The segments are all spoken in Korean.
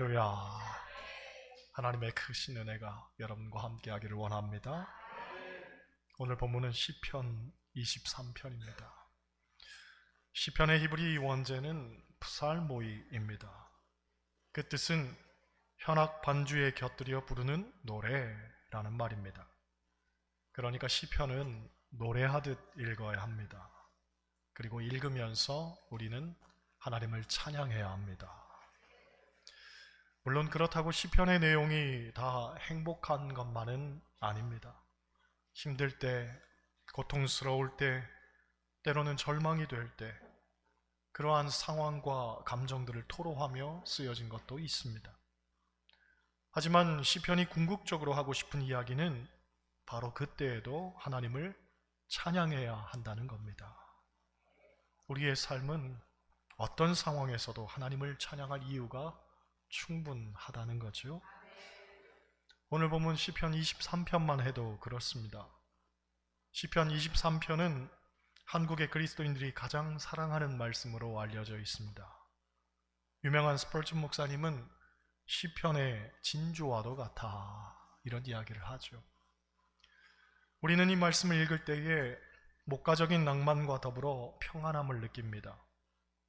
할렐루야. 하나님의 크신 은혜가 여러분과 함께 하기를 원합니다. 오늘 본문은 시편 23편입니다. 시편의 히브리 원제는 프살모이입니다. 그 뜻은 현악 반주에 곁들여 부르는 노래라는 말입니다. 그러니까 시편은 노래하듯 읽어야 합니다. 그리고 읽으면서 우리는 하나님을 찬양해야 합니다. 물론 그렇다고 시편의 내용이 다 행복한 것만은 아닙니다. 힘들 때, 고통스러울 때, 때로는 절망이 될 때, 그러한 상황과 감정들을 토로하며 쓰여진 것도 있습니다. 하지만 시편이 궁극적으로 하고 싶은 이야기는 바로 그때에도 하나님을 찬양해야 한다는 겁니다. 우리의 삶은 어떤 상황에서도 하나님을 찬양할 이유가 충분하다는 거죠. 오늘 보면 시편 23편만 해도 그렇습니다. 시편 23편은 한국의 그리스도인들이 가장 사랑하는 말씀으로 알려져 있습니다. 유명한 스펄전 목사님은 시편의 진주와도 같아 이런 이야기를 하죠. 우리는 이 말씀을 읽을 때에 목가적인 낭만과 더불어 평안함을 느낍니다.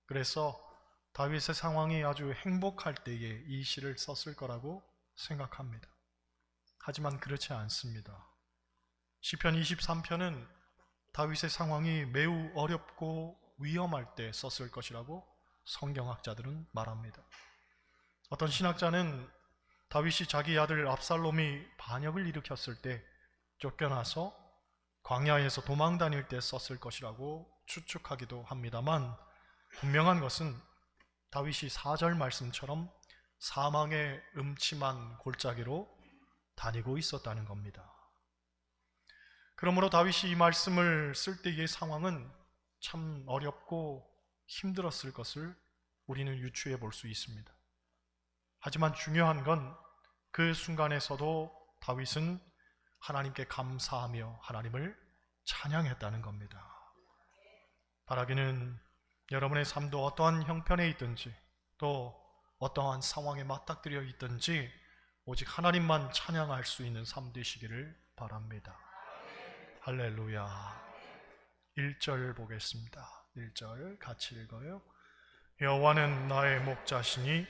그래서 다윗의 상황이 아주 행복할 때에 이 시를 썼을 거라고 생각합니다. 하지만 그렇지 않습니다. 시편 23편은 다윗의 상황이 매우 어렵고 위험할 때 썼을 것이라고 성경학자들은 말합니다. 어떤 신학자는 다윗이 자기 아들 압살롬이 반역을 일으켰을 때 쫓겨나서 광야에서 도망 다닐 때 썼을 것이라고 추측하기도 합니다만, 분명한 것은 다윗이 4절 말씀처럼 사망의 음침한 골짜기로 다니고 있었다는 겁니다. 그러므로 다윗이 이 말씀을 쓸 때의 상황은 참 어렵고 힘들었을 것을 우리는 유추해 볼 수 있습니다. 하지만 중요한 건 그 순간에서도 다윗은 하나님께 감사하며 하나님을 찬양했다는 겁니다. 바라기는 여러분의 삶도 어떠한 형편에 있든지 또 어떠한 상황에 맞닥뜨려 있든지 오직 하나님만 찬양할 수 있는 삶 되시기를 바랍니다. 할렐루야. 1절 보겠습니다. 1절 같이 읽어요. 여호와는 나의 목자시니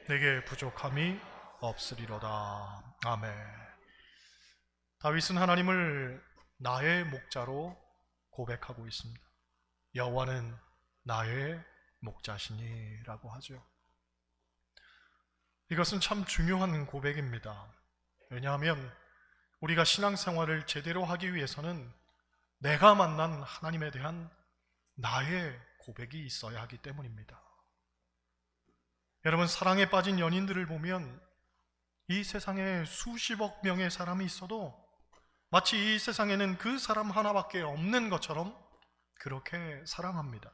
내게 부족함이 없으리로다. 아멘. 다윗은 하나님을 나의 목자로 고백하고 있습니다. 여호와는 나의 목자시니라고 하죠. 이것은 참 중요한 고백입니다. 왜냐하면 우리가 신앙생활을 제대로 하기 위해서는 내가 만난 하나님에 대한 나의 고백이 있어야 하기 때문입니다. 여러분, 사랑에 빠진 연인들을 보면 이 세상에 수십억 명의 사람이 있어도 마치 이 세상에는 그 사람 하나밖에 없는 것처럼 그렇게 사랑합니다.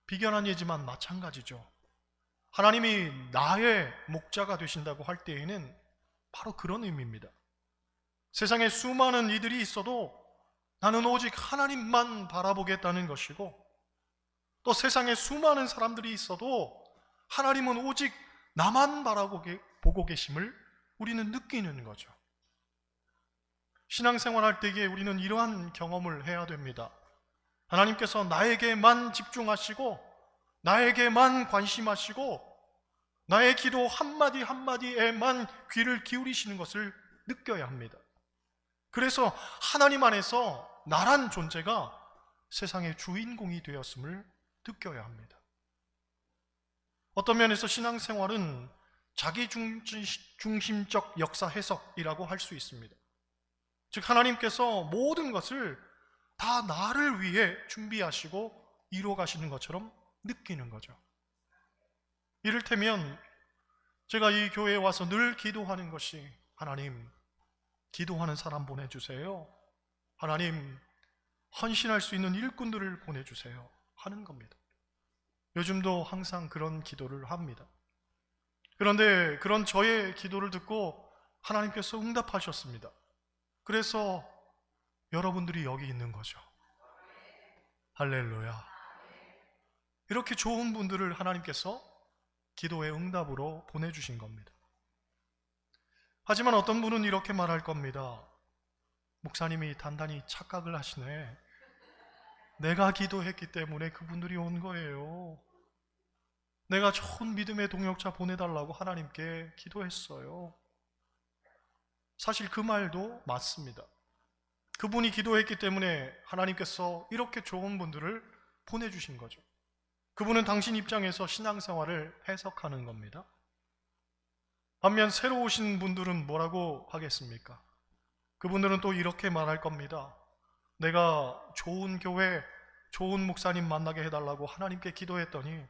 비견한 예지만 마찬가지죠. 하나님이 나의 목자가 되신다고 할 때에는 바로 그런 의미입니다. 세상에 수많은 이들이 있어도 나는 오직 하나님만 바라보겠다는 것이고, 또 세상에 수많은 사람들이 있어도 하나님은 오직 나만 바라보고 계심을 우리는 느끼는 거죠. 신앙생활할 때에 우리는 이러한 경험을 해야 됩니다. 하나님께서 나에게만 집중하시고 나에게만 관심하시고 나의 기도 한마디 한마디에만 귀를 기울이시는 것을 느껴야 합니다. 그래서 하나님 안에서 나란 존재가 세상의 주인공이 되었음을 느껴야 합니다. 어떤 면에서 신앙생활은 자기 중심적 역사 해석이라고 할 수 있습니다. 즉 하나님께서 모든 것을 다 나를 위해 준비하시고 이루어 가시는 것처럼 느끼는 거죠. 이를테면 제가 이 교회에 와서 늘 기도하는 것이, 하나님, 기도하는 사람 보내주세요. 하나님, 헌신할 수 있는 일꾼들을 보내주세요 하는 겁니다. 요즘도 항상 그런 기도를 합니다. 그런데 그런 저의 기도를 듣고 하나님께서 응답하셨습니다. 그래서 여러분들이 여기 있는 거죠. 할렐루야. 이렇게 좋은 분들을 하나님께서 기도의 응답으로 보내주신 겁니다. 하지만 어떤 분은 이렇게 말할 겁니다. 목사님이 단단히 착각을 하시네. 내가 기도했기 때문에 그분들이 온 거예요. 내가 좋은 믿음의 동역자 보내달라고 하나님께 기도했어요. 사실 그 말도 맞습니다. 그분이 기도했기 때문에 하나님께서 이렇게 좋은 분들을 보내주신 거죠. 그분은 당신 입장에서 신앙생활을 해석하는 겁니다. 반면 새로 오신 분들은 뭐라고 하겠습니까? 그분들은 또 이렇게 말할 겁니다. 내가 좋은 교회, 좋은 목사님 만나게 해달라고 하나님께 기도했더니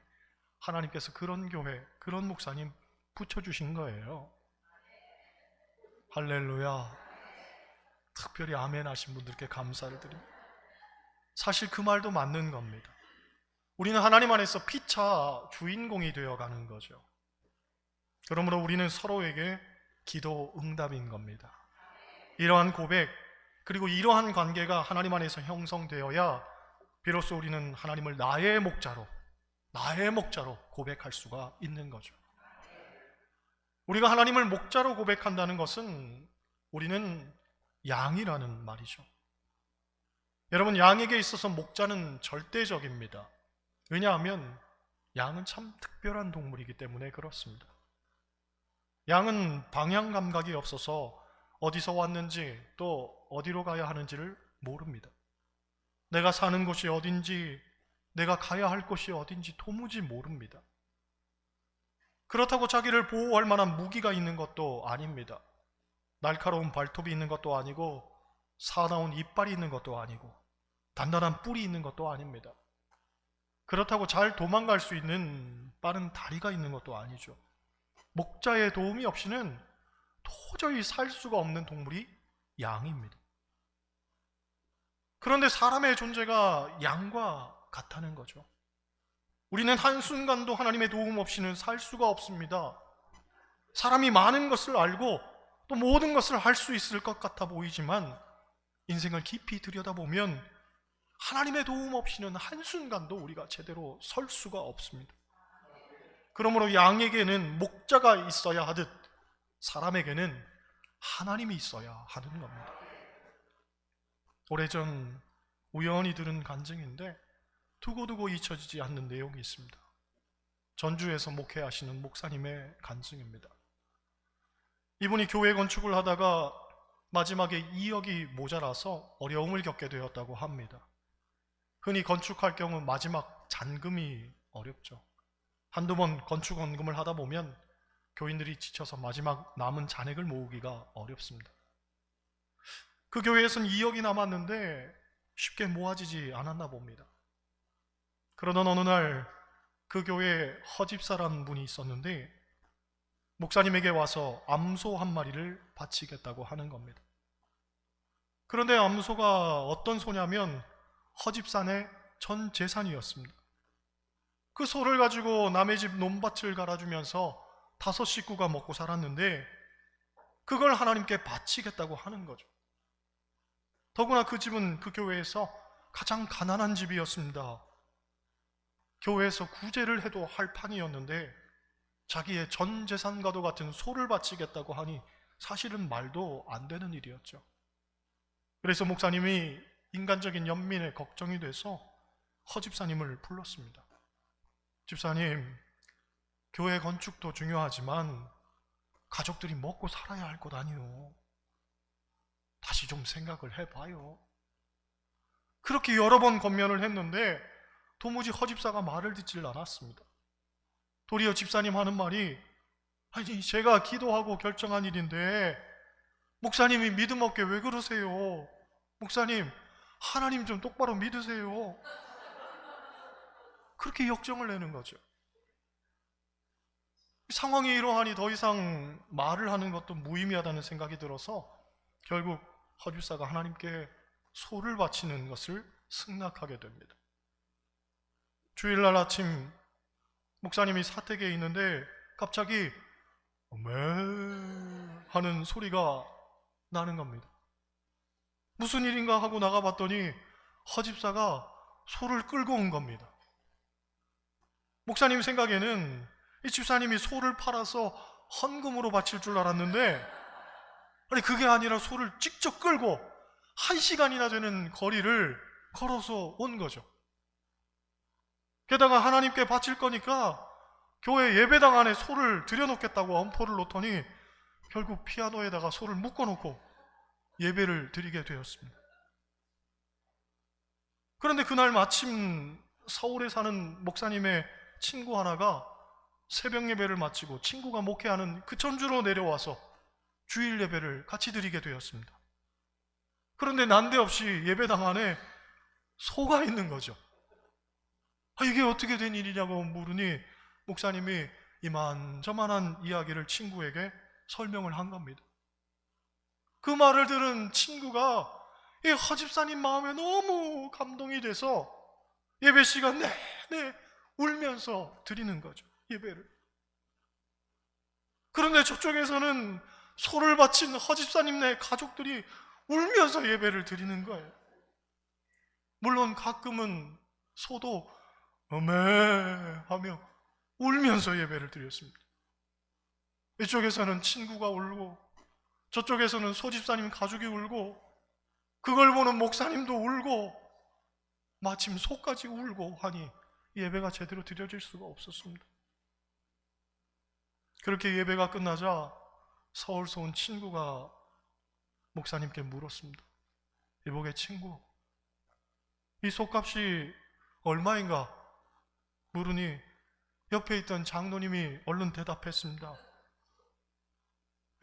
하나님께서 그런 교회, 그런 목사님 붙여주신 거예요. 할렐루야. 특별히 아멘 하신 분들께 감사를 드립니다. 사실 그 말도 맞는 겁니다. 우리는 하나님 안에서 피차 주인공이 되어가는 거죠. 그러므로 우리는 서로에게 기도 응답인 겁니다. 이러한 고백, 그리고 이러한 관계가 하나님 안에서 형성되어야 비로소 우리는 하나님을 나의 목자로 고백할 수가 있는 거죠. 우리가 하나님을 목자로 고백한다는 것은 우리는 양이라는 말이죠. 여러분, 양에게 있어서 목자는 절대적입니다. 왜냐하면 양은 참 특별한 동물이기 때문에 그렇습니다. 양은 방향 감각이 없어서 어디서 왔는지 또 어디로 가야 하는지를 모릅니다. 내가 사는 곳이 어딘지, 내가 가야 할 곳이 어딘지 도무지 모릅니다. 그렇다고 자기를 보호할 만한 무기가 있는 것도 아닙니다. 날카로운 발톱이 있는 것도 아니고 사나운 이빨이 있는 것도 아니고 단단한 뿔이 있는 것도 아닙니다. 그렇다고 잘 도망갈 수 있는 빠른 다리가 있는 것도 아니죠. 목자의 도움이 없이는 도저히 살 수가 없는 동물이 양입니다. 그런데 사람의 존재가 양과 같다는 거죠. 우리는 한순간도 하나님의 도움 없이는 살 수가 없습니다. 사람이 많은 것을 알고 또 모든 것을 할 수 있을 것 같아 보이지만 인생을 깊이 들여다보면 하나님의 도움 없이는 한순간도 우리가 제대로 설 수가 없습니다. 그러므로 양에게는 목자가 있어야 하듯 사람에게는 하나님이 있어야 하는 겁니다. 오래전 우연히 들은 간증인데 두고두고 잊혀지지 않는 내용이 있습니다. 전주에서 목회하시는 목사님의 간증입니다. 이분이 교회 건축을 하다가 마지막에 2억이 모자라서 어려움을 겪게 되었다고 합니다. 흔히 건축할 경우 마지막 잔금이 어렵죠. 한두 번 건축 원금을 하다 보면 교인들이 지쳐서 마지막 남은 잔액을 모으기가 어렵습니다. 그 교회에서는 2억이 남았는데 쉽게 모아지지 않았나 봅니다. 그러던 어느 날 그 교회에 허집사라는 분이 있었는데 목사님에게 와서 암소 한 마리를 바치겠다고 하는 겁니다. 그런데 암소가 어떤 소냐면 허집산의 전 재산이었습니다. 그 소를 가지고 남의 집 논밭을 갈아주면서 5 식구가 먹고 살았는데 그걸 하나님께 바치겠다고 하는 거죠. 더구나 그 집은 그 교회에서 가장 가난한 집이었습니다. 교회에서 구제를 해도 할 판이었는데 자기의 전 재산과도 같은 소를 바치겠다고 하니 사실은 말도 안 되는 일이었죠. 그래서 목사님이 인간적인 연민에 걱정이 돼서 허집사님을 불렀습니다. 집사님, 교회 건축도 중요하지만 가족들이 먹고 살아야 할 것 아니요. 다시 좀 생각을 해봐요. 그렇게 여러 번 권면을 했는데 도무지 허집사가 말을 듣질 않았습니다. 도리어 집사님 하는 말이 아니 제가 기도하고 결정한 일인데 목사님이 믿음 없게 왜 그러세요? 목사님 하나님 좀 똑바로 믿으세요. 그렇게 역정을 내는 거죠. 상황이 이러하니 더 이상 말을 하는 것도 무의미하다는 생각이 들어서 결국 허집사가 하나님께 소를 바치는 것을 승낙하게 됩니다. 주일날 아침 목사님이 사택에 있는데 갑자기 매 하는 소리가 나는 겁니다. 무슨 일인가 하고 나가봤더니 허집사가 소를 끌고 온 겁니다. 목사님 생각에는 이 집사님이 소를 팔아서 헌금으로 바칠 줄 알았는데, 아니 그게 아니라 소를 직접 끌고 1시간이나 되는 거리를 걸어서 온 거죠. 게다가 하나님께 바칠 거니까 교회 예배당 안에 소를 들여놓겠다고 엄포를 놓더니 결국 피아노에다가 소를 묶어놓고 예배를 드리게 되었습니다. 그런데 그날 마침 서울에 사는 목사님의 친구 하나가 새벽 예배를 마치고 친구가 목회하는 그 전주로 내려와서 주일 예배를 같이 드리게 되었습니다. 그런데 난데없이 예배당 안에 소가 있는 거죠. 이게 어떻게 된 일이냐고 물으니 목사님이 이만저만한 이야기를 친구에게 설명을 한 겁니다. 그 말을 들은 친구가 이 허집사님 마음에 너무 감동이 돼서 예배 시간 내내 울면서 드리는 거죠, 예배를. 그런데 저쪽에서는 소를 바친 허집사님네 가족들이 울면서 예배를 드리는 거예요. 물론 가끔은 소도 어메 하며 울면서 예배를 드렸습니다. 이쪽에서는 친구가 울고 저쪽에서는 소집사님 가족이 울고 그걸 보는 목사님도 울고 마침 소까지 울고 하니 예배가 제대로 드려질 수가 없었습니다. 그렇게 예배가 끝나자 서울서 온 친구가 목사님께 물었습니다. 이보게 친구, 이 소값이 얼마인가 물으니 옆에 있던 장로님이 얼른 대답했습니다.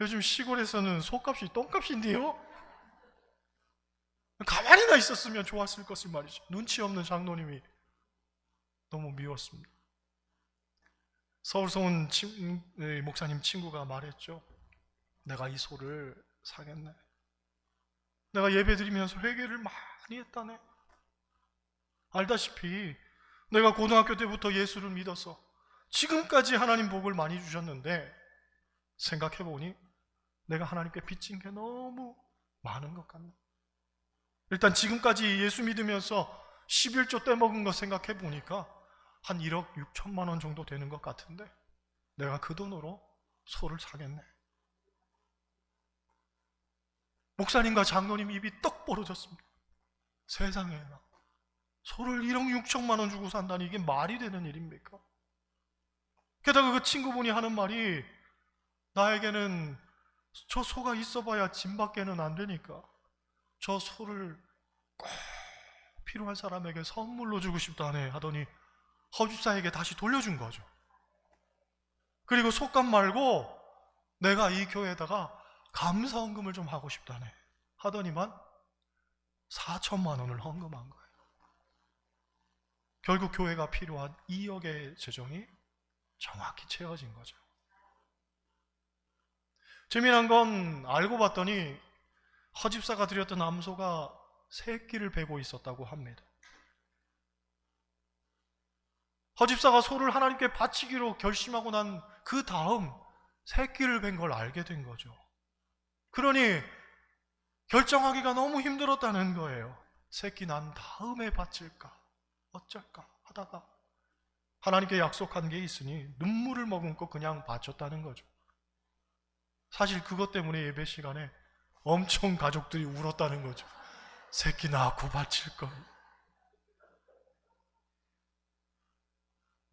요즘 시골에서는 소값이 똥값인데요? 가만히나 있었으면 좋았을 것을 말이죠. 눈치 없는 장로님이 너무 미웠습니다. 서울서 온 목사님 친구가 말했죠. 내가 이 소를 사겠네. 내가 예배 드리면서 회개를 많이 했다네. 알다시피 내가 고등학교 때부터 예수를 믿어서 지금까지 하나님 복을 많이 주셨는데 생각해보니 내가 하나님께 빚진 게 너무 많은 것 같네. 일단 지금까지 예수 믿으면서 11조 떼먹은 거 생각해보니까 한 1억 6천만 원 정도 되는 것 같은데 내가 그 돈으로 소를 사겠네. 목사님과 장로님 입이 떡 벌어졌습니다. 세상에나 소를 1억 6천만 원 주고 산다니 이게 말이 되는 일입니까? 게다가 그 친구분이 하는 말이 나에게는 저 소가 있어봐야 짐밖에는 안 되니까 저 소를 꼭 필요한 사람에게 선물로 주고 싶다네 하더니 허집사에게 다시 돌려준 거죠. 그리고 소값 말고 내가 이 교회에다가 감사헌금을 좀 하고 싶다네 하더니만 4천만 원을 헌금한 거예요. 결국 교회가 필요한 2억의 재정이 정확히 채워진 거죠. 재미난 건 알고 봤더니 허집사가 드렸던 암소가 새끼를 베고 있었다고 합니다. 허집사가 소를 하나님께 바치기로 결심하고 난 그 다음 새끼를 뵌 걸 알게 된 거죠. 그러니 결정하기가 너무 힘들었다는 거예요. 새끼 난 다음에 바칠까 어쩔까 하다가 하나님께 약속한 게 있으니 눈물을 머금고 그냥 바쳤다는 거죠. 사실 그것 때문에 예배 시간에 엄청 가족들이 울었다는 거죠. 새끼 낳고 바칠 걸.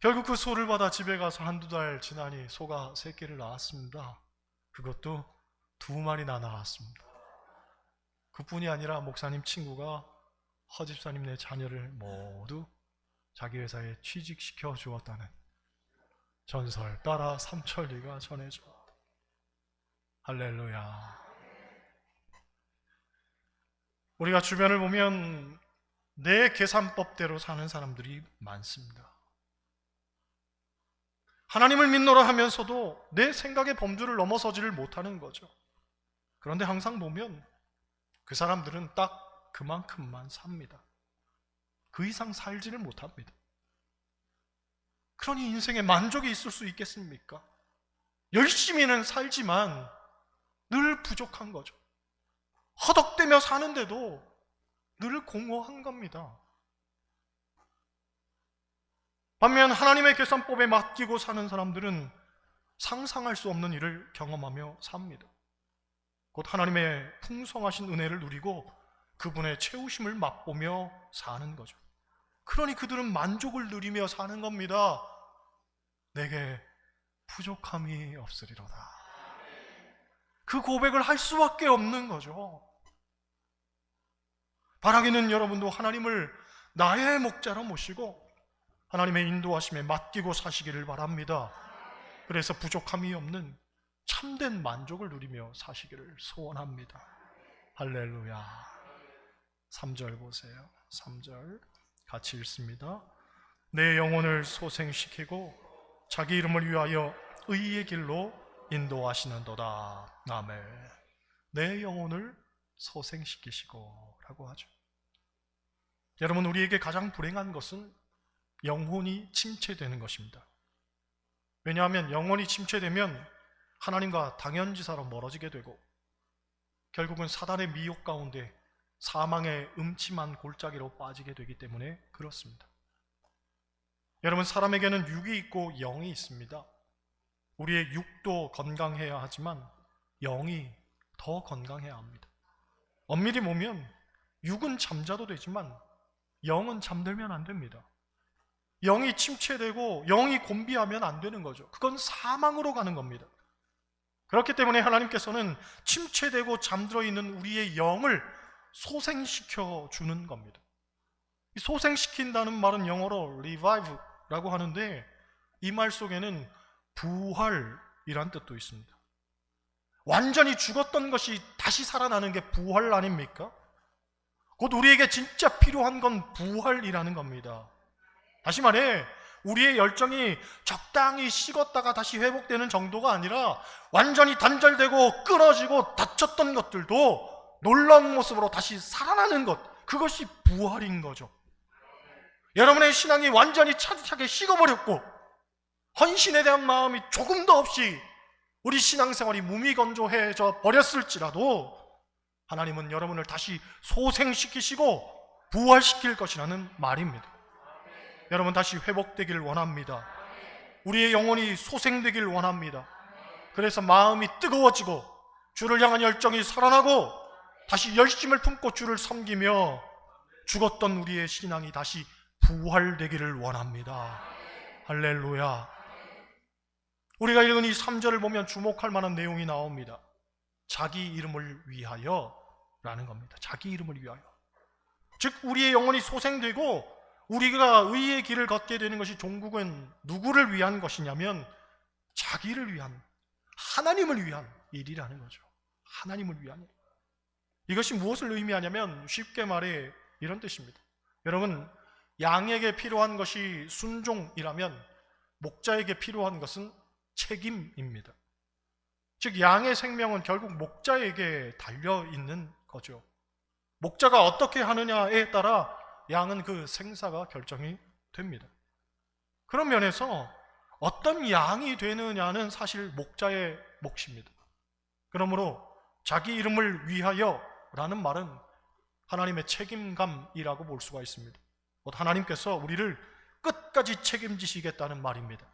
결국 그 소를 받아 집에 가서 한두 달 지나니 소가 새끼를 낳았습니다. 그것도 2마리나 낳았습니다. 그뿐이 아니라 목사님 친구가 허집사님 네 자녀를 모두 자기 회사에 취직시켜 주었다는 전설 따라 삼천리가 전해져. 할렐루야. 우리가 주변을 보면 내 계산법대로 사는 사람들이 많습니다. 하나님을 믿노라 하면서도 내 생각의 범주를 넘어서지를 못하는 거죠. 그런데 항상 보면 그 사람들은 딱 그만큼만 삽니다. 그 이상 살지를 못합니다. 그러니 인생에 만족이 있을 수 있겠습니까? 열심히는 살지만 늘 부족한 거죠. 허덕대며 사는데도 늘 공허한 겁니다. 반면 하나님의 계산법에 맡기고 사는 사람들은 상상할 수 없는 일을 경험하며 삽니다. 곧 하나님의 풍성하신 은혜를 누리고 그분의 채우심을 맛보며 사는 거죠. 그러니 그들은 만족을 누리며 사는 겁니다. 내게 부족함이 없으리로다. 그 고백을 할 수밖에 없는 거죠. 바라기는 여러분도 하나님을 나의 목자로 모시고 하나님의 인도하심에 맡기고 사시기를 바랍니다. 그래서 부족함이 없는 참된 만족을 누리며 사시기를 소원합니다. 할렐루야. 3절 보세요. 3절 같이 읽습니다. 내 영혼을 소생시키고 자기 이름을 위하여 의의 길로 인도하시는도다. 아멘. 내 영혼을 소생시키시고 라고 하죠. 여러분, 우리에게 가장 불행한 것은 영혼이 침체되는 것입니다. 왜냐하면 영혼이 침체되면 하나님과 당연지사로 멀어지게 되고 결국은 사단의 미혹 가운데 사망의 음침한 골짜기로 빠지게 되기 때문에 그렇습니다. 여러분, 사람에게는 육이 있고 영이 있습니다. 우리의 육도 건강해야 하지만 영이 더 건강해야 합니다. 엄밀히 보면 육은 잠자도 되지만 영은 잠들면 안 됩니다. 영이 침체되고 영이 곤비하면 안 되는 거죠. 그건 사망으로 가는 겁니다. 그렇기 때문에 하나님께서는 침체되고 잠들어 있는 우리의 영을 소생시켜 주는 겁니다. 소생시킨다는 말은 영어로 revive라고 하는데 이 말 속에는 부활이란 뜻도 있습니다. 완전히 죽었던 것이 다시 살아나는 게 부활 아닙니까? 곧 우리에게 진짜 필요한 건 부활이라는 겁니다. 다시 말해 우리의 열정이 적당히 식었다가 다시 회복되는 정도가 아니라 완전히 단절되고 끊어지고 닫혔던 것들도 놀라운 모습으로 다시 살아나는 것, 그것이 부활인 거죠. 여러분의 신앙이 완전히 차디차게 식어버렸고 헌신에 대한 마음이 조금도 없이 우리 신앙생활이 무미건조해져 버렸을지라도 하나님은 여러분을 다시 소생시키시고 부활시킬 것이라는 말입니다. 여러분, 다시 회복되기를 원합니다. 우리의 영혼이 소생되기를 원합니다. 그래서 마음이 뜨거워지고 주를 향한 열정이 살아나고 다시 열심을 품고 주를 섬기며 죽었던 우리의 신앙이 다시 부활되기를 원합니다. 할렐루야. 우리가 읽은 이 3절을 보면 주목할 만한 내용이 나옵니다. 자기 이름을 위하여 라는 겁니다. 자기 이름을 위하여. 즉 우리의 영혼이 소생되고 우리가 의의 길을 걷게 되는 것이 종국은 누구를 위한 것이냐면 자기를 위한, 하나님을 위한 일이라는 거죠. 하나님을 위한 일. 이것이 무엇을 의미하냐면 쉽게 말해 이런 뜻입니다. 여러분, 양에게 필요한 것이 순종이라면 목자에게 필요한 것은 책임입니다. 즉 양의 생명은 결국 목자에게 달려있는 거죠. 목자가 어떻게 하느냐에 따라 양은 그 생사가 결정이 됩니다. 그런 면에서 어떤 양이 되느냐는 사실 목자의 몫입니다. 그러므로 자기 이름을 위하여 라는 말은 하나님의 책임감이라고 볼 수가 있습니다. 하나님께서 우리를 끝까지 책임지시겠다는 말입니다.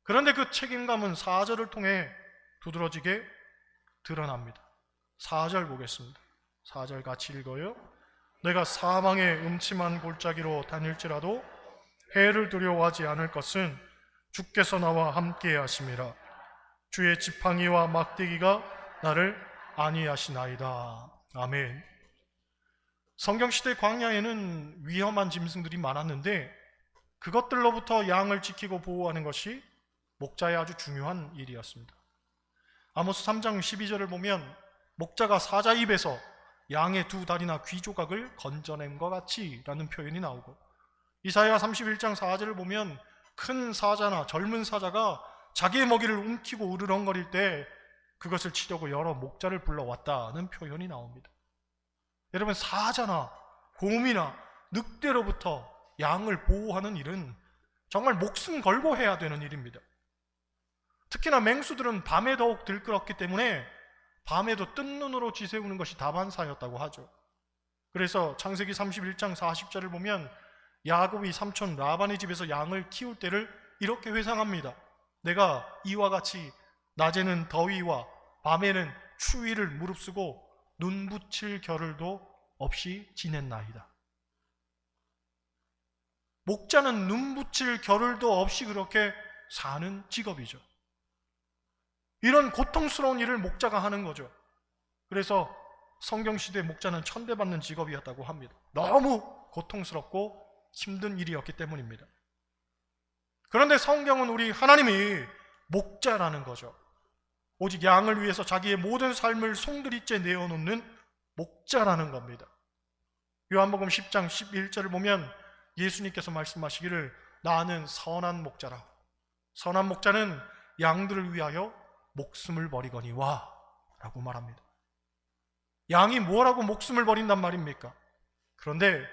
그런데 그 책임감은 4절을 통해 두드러지게 드러납니다. 4절 보겠습니다. 4절 같이 읽어요. 내가 사망의 음침한 골짜기로 다닐지라도 해를 두려워하지 않을 것은 주께서 나와 함께 하심이라. 주의 지팡이와 막대기가 나를 안위하시나이다. 아멘. 성경시대 광야에는 위험한 짐승들이 많았는데 그것들로부터 양을 지키고 보호하는 것이 목자의 아주 중요한 일이었습니다. 아모스 3장 12절을 보면 목자가 사자 입에서 양의 두 다리나 귀 조각을 건져낸 것 같이 라는 표현이 나오고, 이사야 31장 4절을 보면 큰 사자나 젊은 사자가 자기의 먹이를 움키고 으르렁거릴 때 그것을 치려고 여러 목자를 불러왔다는 표현이 나옵니다. 여러분, 사자나 곰이나 늑대로부터 양을 보호하는 일은 정말 목숨 걸고 해야 되는 일입니다. 특히나 맹수들은 밤에 더욱 들끓었기 때문에 밤에도 뜬 눈으로 지새우는 것이 다반사였다고 하죠. 그래서 창세기 31장 40절을 보면 야곱이 삼촌 라반의 집에서 양을 키울 때를 이렇게 회상합니다. 내가 이와 같이 낮에는 더위와 밤에는 추위를 무릅쓰고 눈 붙일 겨를도 없이 지냈나이다. 목자는 눈 붙일 겨를도 없이 그렇게 사는 직업이죠. 이런 고통스러운 일을 목자가 하는 거죠. 그래서 성경시대 목자는 천대받는 직업이었다고 합니다. 너무 고통스럽고 힘든 일이었기 때문입니다. 그런데 성경은 우리 하나님이 목자라는 거죠. 오직 양을 위해서 자기의 모든 삶을 송두리째 내어놓는 목자라는 겁니다. 요한복음 10장 11절을 보면 예수님께서 말씀하시기를 나는 선한 목자라. 선한 목자는 양들을 위하여 목숨을 버리거니와 라고 말합니다. 양이 뭐라고 목숨을 버린단 말입니까? 그런데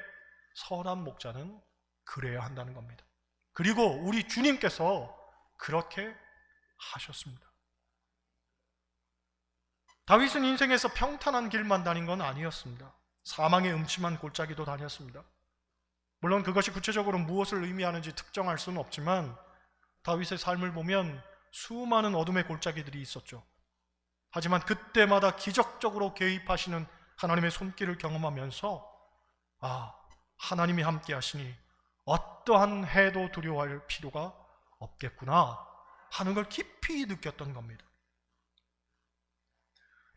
선한 목자는 그래야 한다는 겁니다. 그리고 우리 주님께서 그렇게 하셨습니다. 다윗은 인생에서 평탄한 길만 다닌 건 아니었습니다. 사망의 음침한 골짜기도 다녔습니다. 물론 그것이 구체적으로 무엇을 의미하는지 특정할 수는 없지만 다윗의 삶을 보면 수많은 어둠의 골짜기들이 있었죠. 하지만 그때마다 기적적으로 개입하시는 하나님의 손길을 경험하면서 하나님이 함께 하시니 어떠한 해도 두려워할 필요가 없겠구나 하는 걸 깊이 느꼈던 겁니다.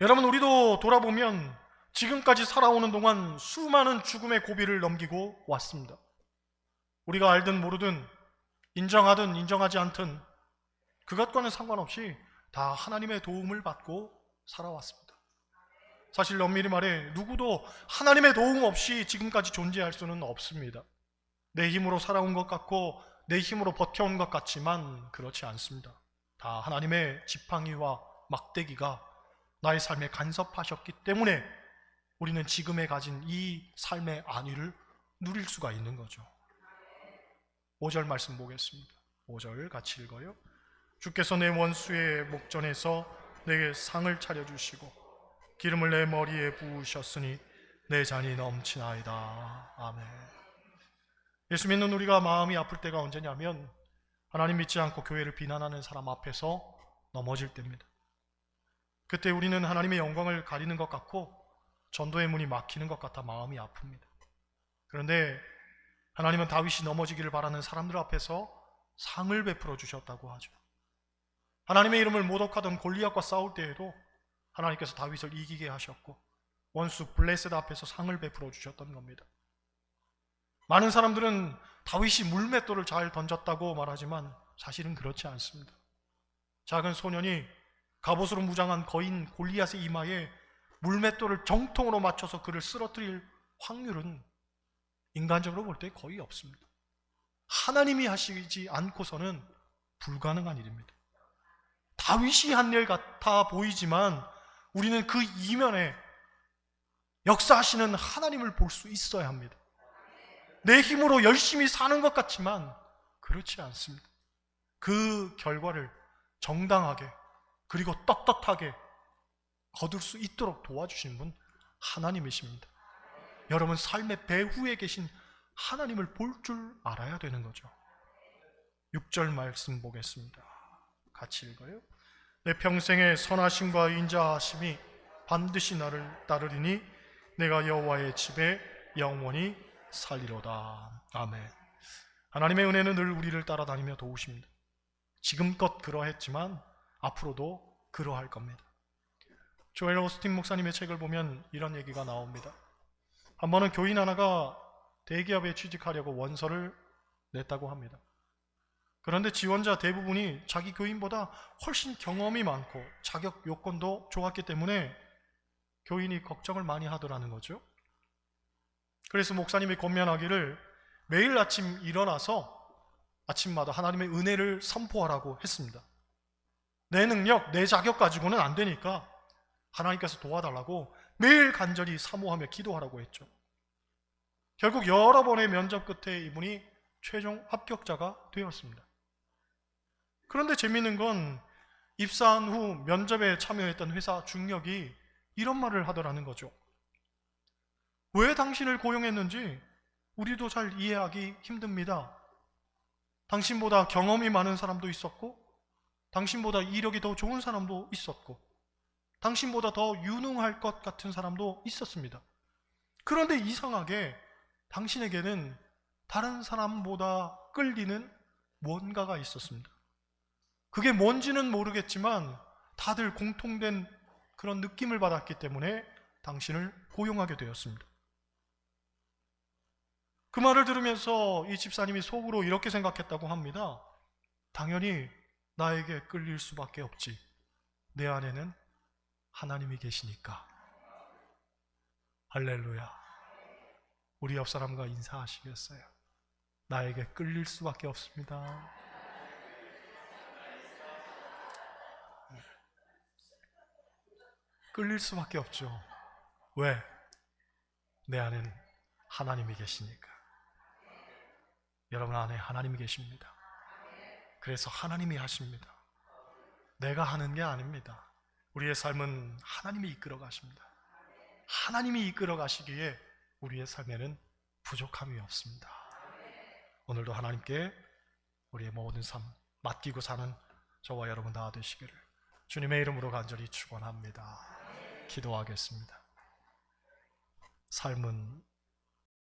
여러분, 우리도 돌아보면 지금까지 살아오는 동안 수많은 죽음의 고비를 넘기고 왔습니다. 우리가 알든 모르든 인정하든 인정하지 않든 그것과는 상관없이 다 하나님의 도움을 받고 살아왔습니다. 사실 엄밀히 말해 누구도 하나님의 도움 없이 지금까지 존재할 수는 없습니다. 내 힘으로 살아온 것 같고 내 힘으로 버텨온 것 같지만 그렇지 않습니다. 다 하나님의 지팡이와 막대기가 나의 삶에 간섭하셨기 때문에 우리는 지금에 가진 이 삶의 안위를 누릴 수가 있는 거죠. 5절 말씀 보겠습니다. 5절 같이 읽어요. 주께서 내 원수의 목전에서 내게 상을 차려주시고 기름을 내 머리에 부으셨으니 내 잔이 넘치나이다. 아멘. 예수 믿는 우리가 마음이 아플 때가 언제냐면 하나님 믿지 않고 교회를 비난하는 사람 앞에서 넘어질 때입니다. 그때 우리는 하나님의 영광을 가리는 것 같고 전도의 문이 막히는 것 같아 마음이 아픕니다. 그런데 하나님은 다윗이 넘어지기를 바라는 사람들 앞에서 상을 베풀어 주셨다고 하죠. 하나님의 이름을 모독하던 골리앗과 싸울 때에도 하나님께서 다윗을 이기게 하셨고 원수 블레셋 앞에서 상을 베풀어 주셨던 겁니다. 많은 사람들은 다윗이 물맷돌을 잘 던졌다고 말하지만 사실은 그렇지 않습니다. 작은 소년이 갑옷으로 무장한 거인 골리앗의 이마에 물맷돌을 정통으로 맞춰서 그를 쓰러뜨릴 확률은 인간적으로 볼 때 거의 없습니다. 하나님이 하시지 않고서는 불가능한 일입니다. 다윗이 한 일 같아 보이지만 우리는 그 이면에 역사하시는 하나님을 볼 수 있어야 합니다. 내 힘으로 열심히 사는 것 같지만 그렇지 않습니다. 그 결과를 정당하게 그리고 떳떳하게 거둘 수 있도록 도와주시는 분 하나님이십니다. 여러분 삶의 배후에 계신 하나님을 볼 줄 알아야 되는 거죠. 6절 말씀 보겠습니다. 같이 읽어요. 내 평생의 선하심과 인자하심이 반드시 나를 따르리니 내가 여호와의 집에 영원히 살리로다. 아멘. 하나님의 은혜는 늘 우리를 따라다니며 도우십니다. 지금껏 그러했지만 앞으로도 그러할 겁니다. 조엘 오스틴 목사님의 책을 보면 이런 얘기가 나옵니다. 한 번은 교인 하나가 대기업에 취직하려고 원서를 냈다고 합니다. 그런데 지원자 대부분이 자기 교인보다 훨씬 경험이 많고 자격 요건도 좋았기 때문에 교인이 걱정을 많이 하더라는 거죠. 그래서 목사님이 권면하기를 매일 아침 일어나서 아침마다 하나님의 은혜를 선포하라고 했습니다. 내 능력, 내 자격 가지고는 안 되니까 하나님께서 도와달라고 매일 간절히 사모하며 기도하라고 했죠. 결국 여러 번의 면접 끝에 이분이 최종 합격자가 되었습니다. 그런데 재미있는 건 입사한 후 면접에 참여했던 회사 중력이 이런 말을 하더라는 거죠. 왜 당신을 고용했는지 우리도 잘 이해하기 힘듭니다. 당신보다 경험이 많은 사람도 있었고, 당신보다 이력이 더 좋은 사람도 있었고, 당신보다 더 유능할 것 같은 사람도 있었습니다. 그런데 이상하게 당신에게는 다른 사람보다 끌리는 뭔가가 있었습니다. 그게 뭔지는 모르겠지만 다들 공통된 그런 느낌을 받았기 때문에 당신을 고용하게 되었습니다. 그 말을 들으면서 이 집사님이 속으로 이렇게 생각했다고 합니다. 당연히 나에게 끌릴 수밖에 없지. 내 안에는 하나님이 계시니까. 할렐루야. 우리 옆 사람과 인사하시겠어요? 나에게 끌릴 수밖에 없습니다. 끌릴 수밖에 없죠. 왜? 내 안에는 하나님이 계시니까. 여러분 안에 하나님이 계십니다. 그래서 하나님이 하십니다. 내가 하는 게 아닙니다. 우리의 삶은 하나님이 이끌어 가십니다. 하나님이 이끌어 가시기에 우리의 삶에는 부족함이 없습니다. 오늘도 하나님께 우리의 모든 삶 맡기고 사는 저와 여러분 다 되시기를 주님의 이름으로 간절히 축원합니다. 기도하겠습니다. 삶은